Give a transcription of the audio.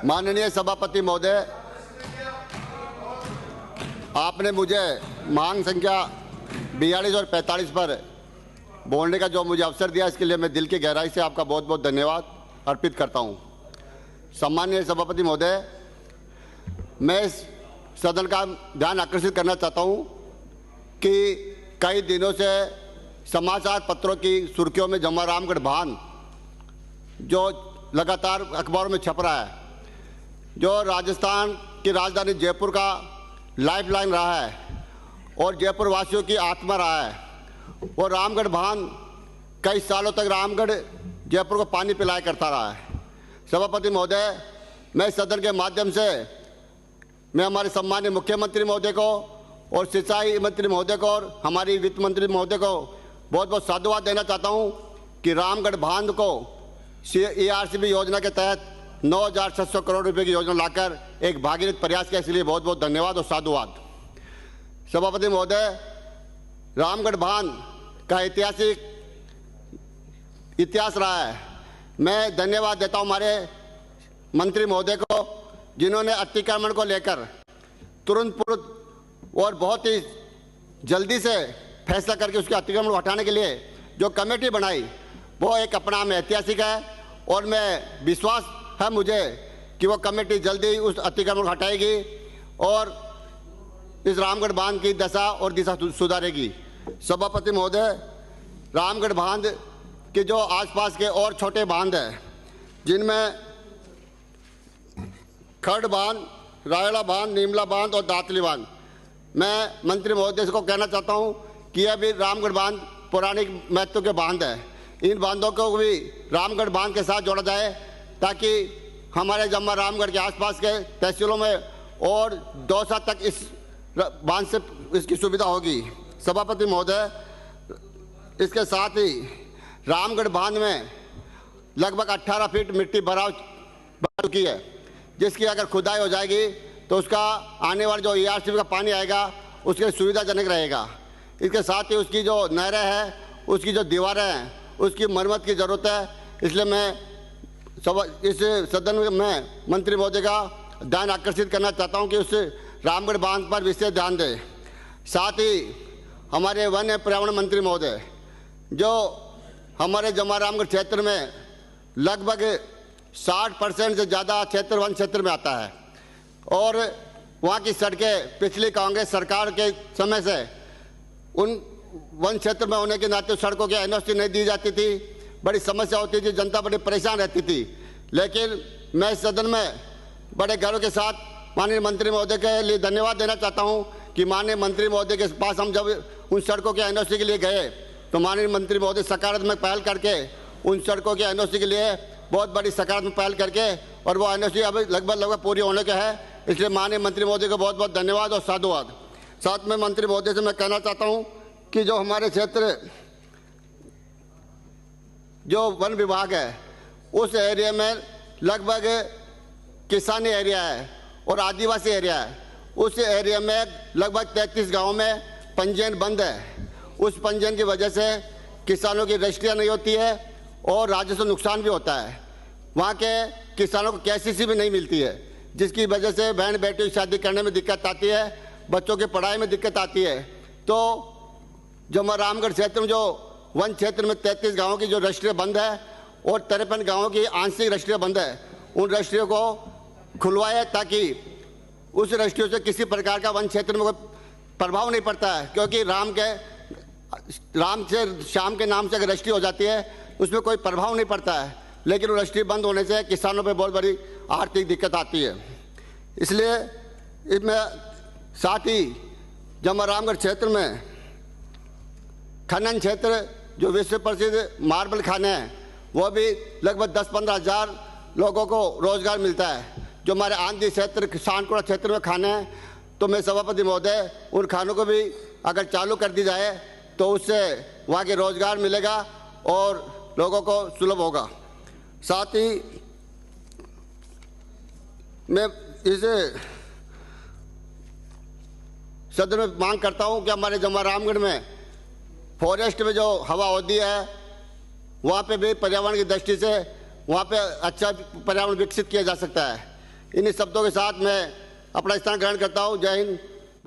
माननीय सभापति महोदय, आपने मुझे मांग संख्या 42 और 45 पर बोलने का जो मुझे अवसर दिया, इसके लिए मैं दिल की गहराई से आपका बहुत बहुत धन्यवाद अर्पित करता हूं। सम्माननीय सभापति महोदय, मैं इस सदन का ध्यान आकर्षित करना चाहता हूं कि कई दिनों से समाचार पत्रों की सुर्खियों में जमा रामगढ़ बांध जो लगातार अखबारों में छप रहा है, जो राजस्थान की राजधानी जयपुर का लाइफलाइन रहा है और जयपुर वासियों की आत्मा रहा है, वो रामगढ़ बांध कई सालों तक रामगढ़ जयपुर को पानी पिलाया करता रहा है। सभापति महोदय, मैं सदन के माध्यम से मैं हमारे सम्मानीय मुख्यमंत्री महोदय को और सिंचाई मंत्री महोदय को और हमारी वित्त मंत्री महोदय को बहुत बहुत साधुवाद देना चाहता हूं कि रामगढ़ बांध को ERCB योजना के तहत 9,600 करोड़ रुपए की योजना लाकर एक भागीरथ प्रयास किया, इसलिए बहुत बहुत धन्यवाद और साधुवाद। सभापति महोदय, रामगढ़ बांध का ऐतिहासिक इतिहास रहा है। मैं धन्यवाद देता हूं हमारे मंत्री महोदय को, जिन्होंने अतिक्रमण को लेकर तुरंत और बहुत ही जल्दी से फैसला करके उसके अतिक्रमण को हटाने के लिए जो कमेटी बनाई, वो एक अपना में ऐतिहासिक है और मैं विश्वास है मुझे कि वो कमेटी जल्दी उस अतिक्रमण को हटाएगी और इस रामगढ़ बांध की दशा और दिशा सुधारेगी। सभापति महोदय, रामगढ़ बांध के जो आसपास के और छोटे बांध हैं, जिनमें खड़ बांध, रायला बांध, नीमला बांध और दातली बांध, मैं मंत्री महोदय को कहना चाहता हूं कि यह भी रामगढ़ बांध पौराणिक महत्व के बांध है। इन बांधों को भी रामगढ़ बांध के साथ जोड़ा जाए ताकि हमारे जम्मा रामगढ़ के आसपास के तहसीलों में और दौसा तक इस बांध से इसकी सुविधा होगी। सभापति महोदय, इसके साथ ही रामगढ़ बांध में लगभग 18 फीट मिट्टी भरा चुकी है, जिसकी अगर खुदाई हो जाएगी तो उसका आने वाला जो ERCB का पानी आएगा उसके सुविधाजनक रहेगा। इसके साथ ही उसकी जो नहरें हैं, उसकी जो दीवारें हैं, उसकी मरम्मत की ज़रूरत है। इसलिए मैं इस सदन में मंत्री महोदय का ध्यान आकर्षित करना चाहता हूं कि उस रामगढ़ बांध पर विशेष ध्यान दें। साथ ही हमारे वन एवं पर्यावरण मंत्री महोदय, जो हमारे जमा रामगढ़ क्षेत्र में लगभग 60% से ज़्यादा क्षेत्र वन क्षेत्र में आता है और वहाँ की सड़कें पिछली कांग्रेस सरकार के समय से उन वन क्षेत्र में होने के नाते सड़कों की NOC नहीं दी जाती थी, बड़ी समस्या होती थी, जनता बड़ी परेशान रहती थी। लेकिन मैं इस सदन में बड़े गर्व के साथ माननीय मंत्री महोदय के लिए धन्यवाद देना चाहता हूँ कि माननीय मंत्री महोदय के पास हम जब उन सड़कों के NOC के लिए गए तो माननीय मंत्री महोदय सकारात्मक पहल करके उन सड़कों के NOC के लिए बहुत बड़ी सकारात्मक पहल करके और वो NOC अब लगभग पूरी होने का है। इसलिए माननीय मंत्री महोदय को बहुत बहुत धन्यवाद और साधुवाद। साथ में मंत्री महोदय से मैं कहना चाहता हूं कि जो हमारे क्षेत्र जो वन विभाग है, उस एरिया में लगभग किसानी एरिया है और आदिवासी एरिया है। उस एरिया में लगभग 33 गाँव में पंजीयन बंद है। उस पंजीयन की वजह से किसानों की रजिस्ट्रियाँ नहीं होती है और राजस्व नुकसान भी होता है। वहाँ के किसानों को KCC भी नहीं मिलती है, जिसकी वजह से बहन बेटी की शादी करने में दिक्कत आती है, बच्चों की पढ़ाई में दिक्कत आती है। तो जो रामगढ़ क्षेत्र में जो वन क्षेत्र में 33 गाँवों की जो रजिस्ट्रियाँ बंद है और 53 गाँवों की आंशिक रजिस्ट्रियाँ बंद है, उन रजिस्ट्रियों को खुलवाए ताकि उस रजिस्ट्रियों से किसी प्रकार का वन क्षेत्र में कोई प्रभाव नहीं पड़ता है। क्योंकि राम से श्याम के नाम से अगर रजिस्ट्री हो जाती है उसमें कोई प्रभाव नहीं पड़ता है, लेकिन वो रजिस्ट्री बंद होने से किसानों पे बहुत बड़ी आर्थिक दिक्कत आती है। इसलिए इसमें साथ ही जमा रामगढ़ क्षेत्र में खनन क्षेत्र जो विश्व प्रसिद्ध मार्बल खाने हैं, वो भी लगभग 10-15 हज़ार लोगों को रोजगार मिलता है। जो हमारे आंधी क्षेत्र किसानकुड़ा क्षेत्र में खाने हैं, तो मैं सभापति महोदय उन खानों को भी अगर चालू कर दी जाए तो उससे वहाँ के रोजगार मिलेगा और लोगों को सुलभ होगा। साथ ही मैं इसे सदन में मांग करता हूं कि हमारे जमा रामगढ़ में फॉरेस्ट में जो हवा होती है, वहाँ पे भी पर्यावरण की दृष्टि से वहाँ पे अच्छा पर्यावरण विकसित किया जा सकता है। इन्हीं शब्दों के साथ मैं अपना स्थान ग्रहण करता हूँ। जय हिंद,